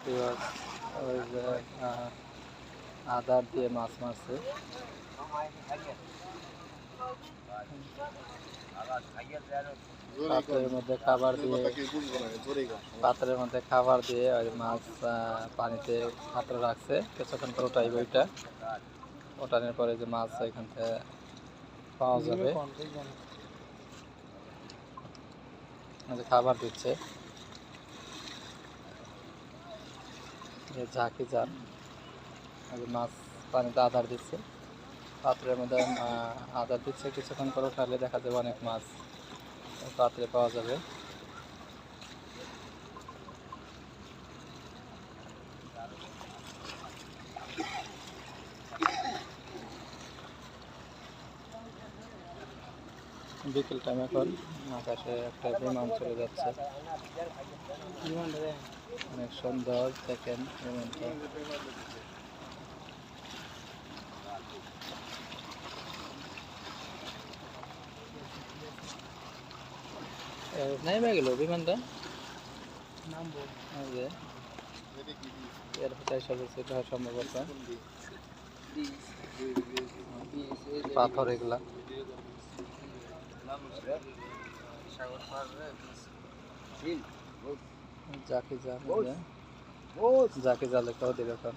Viewers, ওই যে আদার দিয়ে মাছ মারছে। পাত্রের মধ্যে খাবার দিয়ে ওই মাছ পানিতে পাত্র রাখছে, কিছুক্ষণ পর ওটাইবে। ওইটা ওঠানোর পরে যে মাছ এখান থেকে পাওয়া যাবে। খাবার দিচ্ছে ঝাঁকি জাল, মাছ পানিতে আদার দিচ্ছে, পাত্রের মধ্যে আদার দিচ্ছে। কিছুক্ষণ পর উঠালে দেখা যাবে অনেক মাছ পাত্রে পাওয়া যাবে। বিকেল টাইম, এখন আকাশে একটা বিমান চলে যাচ্ছে, অনেক সুন্দর দেখেন বিমানটা। নেমে গেল বিমানটা, সম্ভবত পাথর এগুলা। জাকি জালে কেউ দিবে এখন।